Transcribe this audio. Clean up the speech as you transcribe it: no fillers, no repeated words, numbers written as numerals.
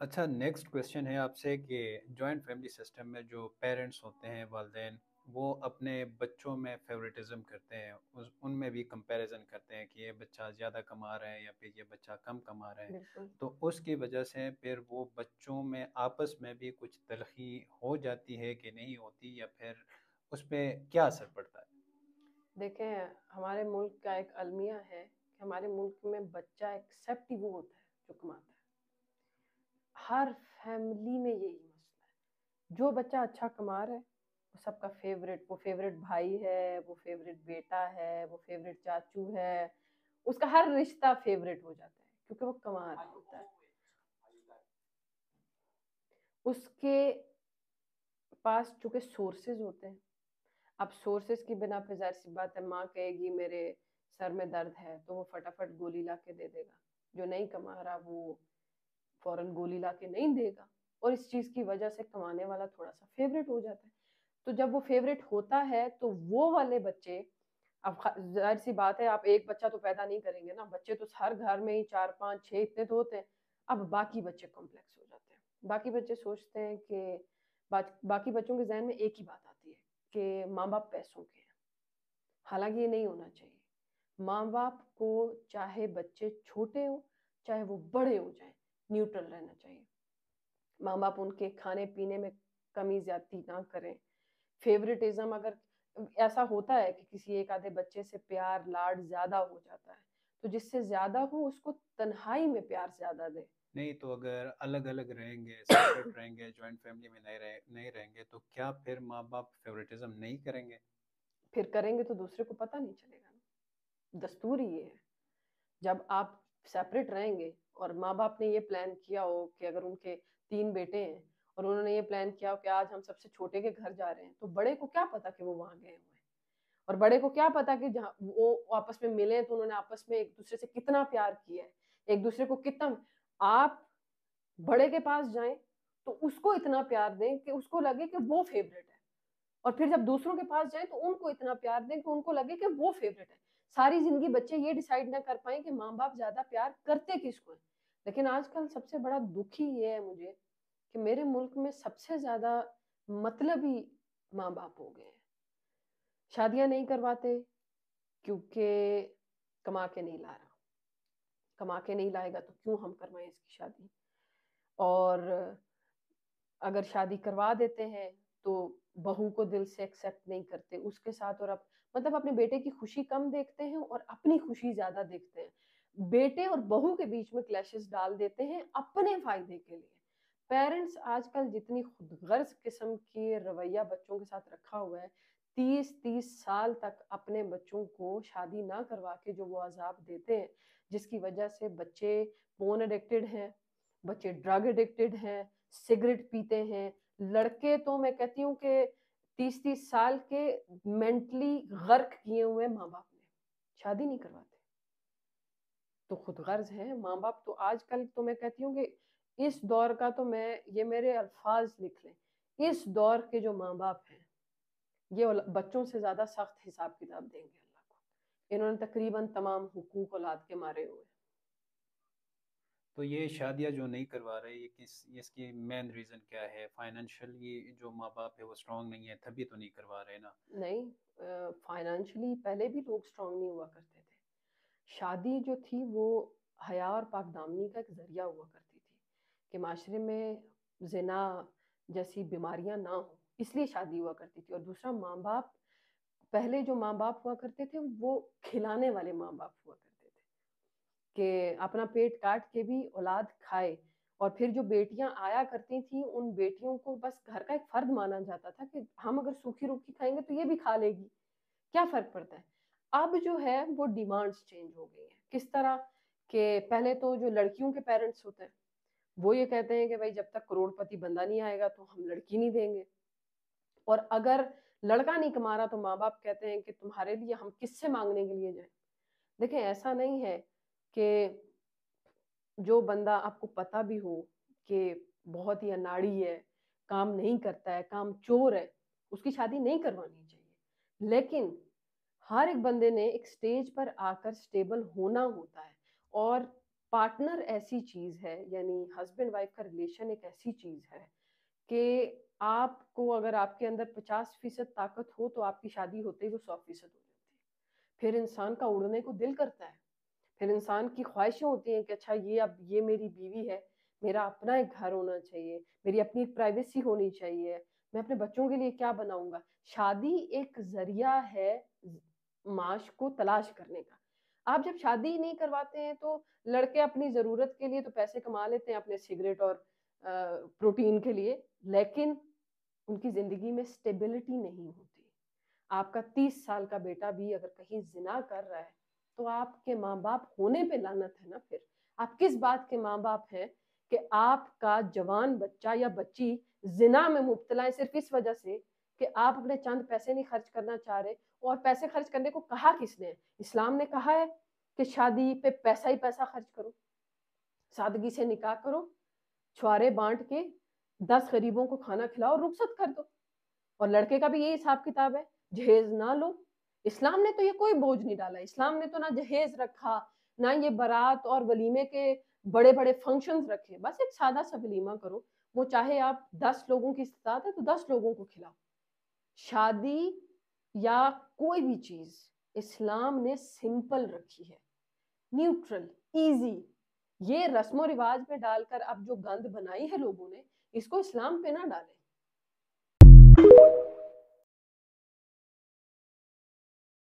اچھا، next question ہے آپ سے کہ جوائنٹ فیملی سسٹم میں جو پیرنٹس ہوتے ہیں، والدین، وہ اپنے بچوں میں فیوریٹزم کرتے ہیں، ان میں بھی کمپیریزن کرتے ہیں کہ یہ بچہ زیادہ کما رہا ہے یا پھر یہ بچہ کم کما رہا ہے، بالکل. تو اس کی وجہ سے پھر وہ بچوں میں آپس میں بھی کچھ تلخی ہو جاتی ہے کہ نہیں ہوتی، یا پھر اس پہ کیا اثر پڑتا ہے؟ دیکھیں، ہمارے ملک کا ایک المیہ ہے کہ ہمارے ملک میں بچہ ایکسیپٹ ہی وہ ہوتا ہے جو کماتا ہے. ہر فیملی میں یہی مسئلہ ہے. جو بچہ اچھا کما رہا ہے وہ سب کا فیوریٹ، وہ فیوریٹ بھائی ہے، وہ فیوریٹ بیٹا ہے، وہ فیوریٹ چاچو ہے. اس کا ہر رشتہ فیوریٹ ہو جاتا ہے کیونکہ وہ کما رہا ہوتا ہے. اس کے پاس چونکہ سورسز ہوتے ہیں. اب سورسز کی بنا پہ ظاہر سی بات ہے، ماں کہے گی میرے سر میں درد ہے تو وہ فٹافٹ گولی لا کے دے دے گا. جو نہیں کما رہا وہ فوراً گولی لا کے نہیں دے گا، اور اس چیز کی وجہ سے کمانے والا تھوڑا سا فیوریٹ ہو جاتا ہے. تو جب وہ فیوریٹ ہوتا ہے تو وہ والے بچے، اب ظاہر سی بات ہے آپ ایک بچہ تو پیدا نہیں کریں گے نا، بچے تو ہر گھر میں ہی 4 5 6 اتنے تو ہوتے ہیں. اب باقی بچے کمپلیکس ہو جاتے ہیں. باقی بچے سوچتے ہیں کہ باقی بچوں کے ذہن میں ایک ہی بات آتی ہے کہ ماں باپ پیسوں کے ہیں. حالانکہ یہ نہیں ہونا چاہیے. ماں باپ کو چاہے بچے چھوٹے ہوں چاہے وہ بڑے ہو جائیں، نیوٹرل رہنا چاہیے. ماں باپ ان کے کھانے پینے میں کمی زیادتی نہ کریں. فیوریٹزم اگر ایسا ہوتا ہے کہ کسی ایک آدھے بچے سے پیار لاڈ زیادہ ہو جاتا ہے تو جس سے زیادہ ہو اس کو تنہائی میں پیار زیادہ دے. نہیں تو اگر الگ الگ رہیں گے، سیپریٹ رہیں گے، جوائنٹ فیملی میں نہیں رہیں گے، تو کیا پھر ماں باپ فیوریٹزم نہیں کریں گے؟ پھر کریں گے تو دوسرے کو پتہ نہیں چلے گا نا. دستور ہی یہ ہے. جب آپ سیپریٹ رہیں گے اور ماں باپ نے یہ پلان کیا ہو کہ اگر ان کے 3 بیٹے ہیں اور انہوں نے یہ پلان کیا ہو کہ آج ہم سب سے چھوٹے کے گھر جا رہے ہیں، تو بڑے کو کیا پتا کہ وہ وہاں گئے ہوئے ہیں، اور بڑے کو کیا پتا کہ جہاں وہ آپس میں ملے تو انہوں نے آپس میں ایک دوسرے سے کتنا پیار کیا ہے، ایک دوسرے کو کتنا. آپ بڑے کے پاس جائیں تو اس کو اتنا پیار دیں کہ اس کو لگے کہ وہ فیوریٹ ہے، اور پھر جب دوسروں کے پاس جائیں تو ان کو اتنا پیار دیں کہ ان کو لگے کہ وہ فیوریٹ ہے. ساری زندگی بچے یہ ڈیسائیڈ نہ کر پائیں کہ ماں باپ زیادہ پیار کرتے کس کو ہیں. لیکن آج کل سب سے بڑا دکھ ہی یہ ہے مجھے کہ میرے ملک میں سب سے زیادہ مطلبی ماں باپ ہو گئے ہیں. شادیاں نہیں کرواتے کیونکہ کما کے نہیں لا رہا. کما کے نہیں لائے گا تو کیوں ہم کروائیں اس کی شادی. اور اگر شادی کروا دیتے ہیں تو بہو کو دل سے ایکسیپٹ نہیں کرتے اس کے ساتھ، اور مطلب اپنے بیٹے کی خوشی کم دیکھتے ہیں اور اپنی خوشی زیادہ دیکھتے ہیں. بیٹے اور بہو کے بیچ میں کلیشز ڈال دیتے ہیں اپنے فائدے کے لیے. پیرنٹس آج کل جتنی خود غرض قسم کی رویہ بچوں کے ساتھ رکھا ہوا ہے، 30 30 سال تک اپنے بچوں کو شادی نہ کروا کے جو وہ عذاب دیتے ہیں، جس کی وجہ سے بچے پون ایڈکٹڈ ہیں، بچے ڈرگ ایڈکٹڈ ہیں، سگریٹ پیتے ہیں. لڑکے تو میں کہتی ہوں کہ 30 30 سال کے مینٹلی غرق کیے ہوئے ماں باپ نے شادی نہیں کرواتے. تو خود غرض ہے ماں باپ. تو آج کل تو میں کہتی ہوں کہ اس دور کا تو میں یہ میرے الفاظ لکھ لیں، اس دور کے جو ماں باپ ہیں یہ بچوں سے زیادہ سخت حساب کتاب دیں گے اللہ کو. انہوں نے تقریباً تمام حقوق اولاد کے مارے ہوئے. تو یہ شادیاں جو نہیں کروا رہے، اس کی مین ریزن کیا ہے؟ فائنینشلی جو ماں باپ ہے وہ اسٹرانگ نہیں ہے تبھی تو نہیں کروا رہے نا؟ نہیں، فائنینشلی پہلے بھی لوگ اسٹرانگ نہیں ہوا کرتے تھے. شادی جو تھی وہ حیا اور پاک دامنی کا ایک ذریعہ ہوا کرتی تھی کہ معاشرے میں زنا جیسی بیماریاں نہ ہوں، اس لیے شادی ہوا کرتی تھی. اور دوسرا، ماں باپ، پہلے جو ماں باپ ہوا کرتے تھے وہ کھلانے والے ماں باپ ہوا کرتے تھے کہ اپنا پیٹ کاٹ کے بھی اولاد کھائے. اور پھر جو بیٹیاں آیا کرتی تھیں ان بیٹیوں کو بس گھر کا ایک فرد مانا جاتا تھا کہ ہم اگر سوکھی روکھی کھائیں گے تو یہ بھی کھا لے گی، کیا فرق پڑتا ہے. اب جو ہے وہ ڈیمانڈز چینج ہو گئی ہیں. کس طرح کہ پہلے تو جو لڑکیوں کے پیرنٹس ہوتے ہیں وہ یہ کہتے ہیں کہ بھائی جب تک کروڑ پتی بندہ نہیں آئے گا تو ہم لڑکی نہیں دیں گے. اور اگر لڑکا نہیں کما رہا تو ماں باپ کہتے ہیں کہ تمہارے لیے ہم کس سے مانگنے کے لیے جائیں. دیکھیں ایسا نہیں ہے کہ جو بندہ آپ کو پتا بھی ہو کہ بہت ہی اناڑی ہے، کام نہیں کرتا ہے، کام چور ہے، اس کی شادی نہیں کروانی چاہیے. لیکن ہر ایک بندے نے ایک سٹیج پر آ کر سٹیبل ہونا ہوتا ہے. اور پارٹنر ایسی چیز ہے، یعنی ہسبینڈ وائف کا ریلیشن ایک ایسی چیز ہے کہ آپ کو اگر آپ کے اندر 50% طاقت ہو تو آپ کی شادی ہوتے ہی وہ 100% ہو جاتی ہے. پھر انسان کا اڑنے کو دل کرتا ہے، پھر انسان کی خواہشیں ہوتی ہیں کہ اچھا یہ میری بیوی ہے، میرا اپنا ایک گھر ہونا چاہیے، میری اپنی ایک پرائیویسی ہونی چاہیے، میں اپنے بچوں کے لیے کیا بناؤں گا. شادی ایک ذریعہ ہے معاش کو تلاش کرنے کا. آپ جب شادی نہیں کرواتے ہیں تو لڑکے اپنی ضرورت کے لیے تو پیسے کما لیتے ہیں اپنے سگریٹ اور پروٹین کے لیے، لیکن ان کی زندگی میں سٹیبلٹی نہیں ہوتی. آپ کا 30 سال کا بیٹا بھی اگر کہیں زنا کر رہا ہے تو آپ کے ماں باپ ہونے پہ لعنت ہے نا. پھر آپ کس بات کے ماں باپ ہیں کہ آپ کا جوان بچہ یا بچی زنا میں مبتلا ہے صرف اس وجہ سے کہ آپ اپنے چند پیسے نہیں خرچ کرنا چاہ رہے. اور پیسے خرچ کرنے کو کہا کس نے؟ اسلام نے کہا ہے کہ شادی پہ پیسہ ہی پیسہ خرچ کرو، سادگی سے نکاح کرو، چھوارے بانٹ کے 10 غریبوں کو کھانا کھلاؤ، رخصت کر دو. اور لڑکے کا بھی یہی حساب کتاب ہے، جہیز نہ لو. اسلام نے تو یہ کوئی بوجھ نہیں ڈالا. اسلام نے تو نہ جہیز رکھا، نہ یہ بارات اور ولیمے کے بڑے بڑے فنکشنز رکھے. بس ایک سادہ سا ولیمہ کرو، وہ چاہے آپ 10 لوگوں کی استطاعت ہے تو 10 لوگوں کو کھلاؤ. شادی یا کوئی بھی چیز اسلام نے سمپل رکھی ہے، نیوٹرل، ایزی. یہ رسم و رواج میں ڈال کر اب جو گند بنائی ہے لوگوں نے، اس کو اسلام پہ نہ ڈالیں.